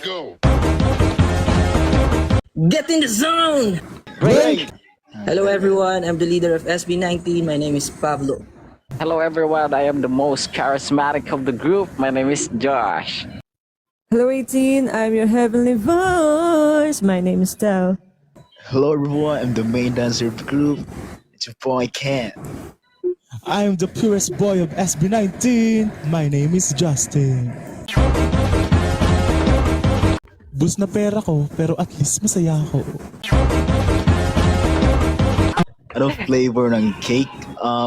go. Get in the zone! Great! Hello everyone, I'm the leader of SB19. My name is Pablo. Hello everyone, I am the most charismatic of the group. My name is Josh. Hello 18, I'm your heavenly voice. My name is Tel. Hello everyone, I'm the main dancer of the group. It's your boy Ken. I am the purest boy of SB19. My name is Justin. Bus na pera ko, pero at least masaya ako. Ano flavor ng cake?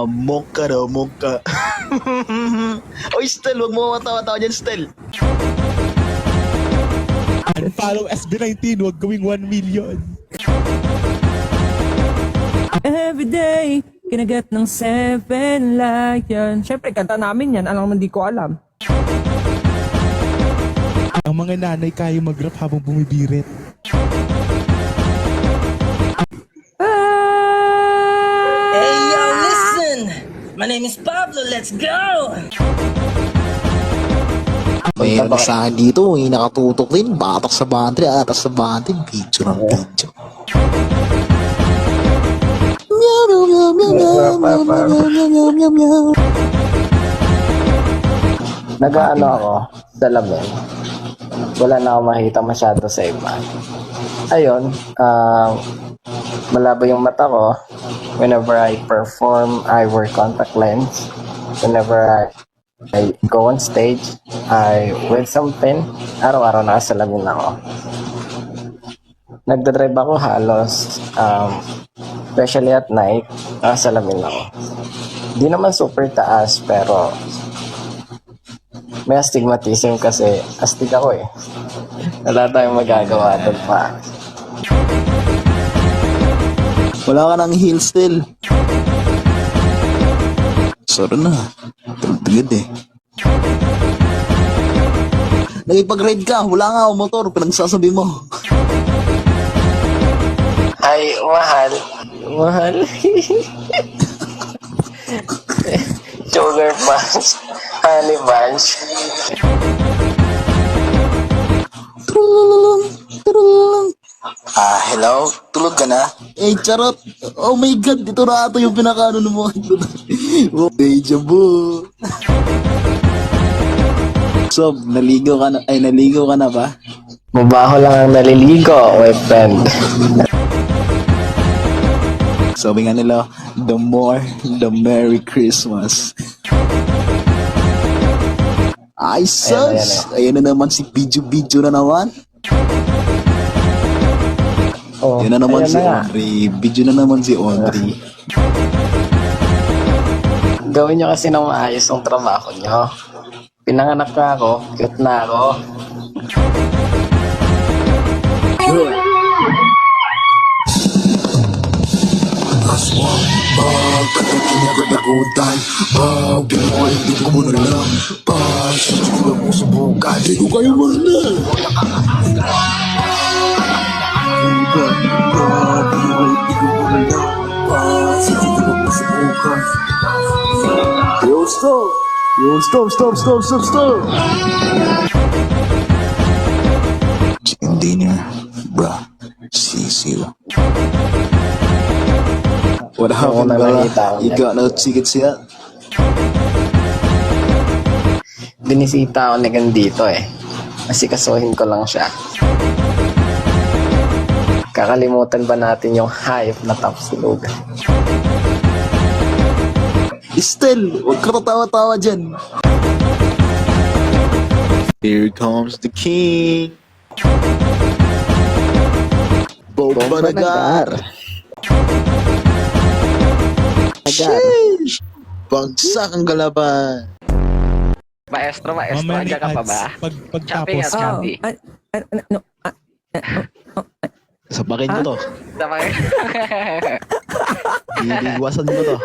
Mocha daw, mocha. Oy, Stel, wag mo matawa-tawa dyan, Stel. Unfollow SB19, huwag gawing 1 million. Everyday, kinagat ng 7 like yan. Siyempre, kanta namin yan. Alam naman di ko alam. Ang mga nanay kaya mag-rap habang bumibirit. Hey yo, listen! My name is Pablo, let's go! Mayroon sa akin dito, may nakatutok din. Batak sa bantry, atas sa bantry. Video ng video. Meow, meow, meow, meow, meow, meow, meow, meow, meow, meow. Nag-ano ako sa lamin. Wala na ako makita masyado sa iba. Ayun, malabo yung mata ko. Whenever I perform, I wear contact lens. Whenever I go on stage, I wear something. Araw-araw nakasalamin ako. Nagdadrive ako halos, especially at night, nakasalamin ako. Di naman super taas, pero may astigmatism kasi astig ako eh. Wala tayong magagawa doon pa. Wala ka ng heel still. Sorry na. Tulad eh. Nagipag-ride ka, wala nga ako motor, pinagsasabi mo. Ay, mahal. Mahal. Sugar punch. Honey bunch. Turululung, turululung. Hello? Tulog ka na? Eh, charot. Oh my God, dito na ata yung pinakaano mo. Oh, deja vu. So, naligo ka na ba? Mabaho lang ang naliligo, my friend. Sabi nga nila, the more, the Merry Christmas. Ay, sus! Ayan na naman si Bidyo na naman. Oh, Yan na naman ayan si na nga. Audrey. Bidyo na naman si Audrey. Gawin nyo kasi ng maayos ang trabaho nyo. Pinanganak na ako, cute na ako. Hindi niya, bra, sisiw. What happened, na Bella? nakita ko You yan. got no tickets yet? Binisita ako ni Gandito eh. Asikasuhin ko lang siya. Kakalimutan ba natin yung hype na top sulugan? Still, huwag ka tatawa-tawa dyan. Here comes the king. Boba Nagar. Sheesh! Bagsak ang galaban. Maestro, Mamaya andyan ka pa ba? Chopping Pagtapos, at choppy. Sapakin ko to. Sabay. Iiwasan mo to.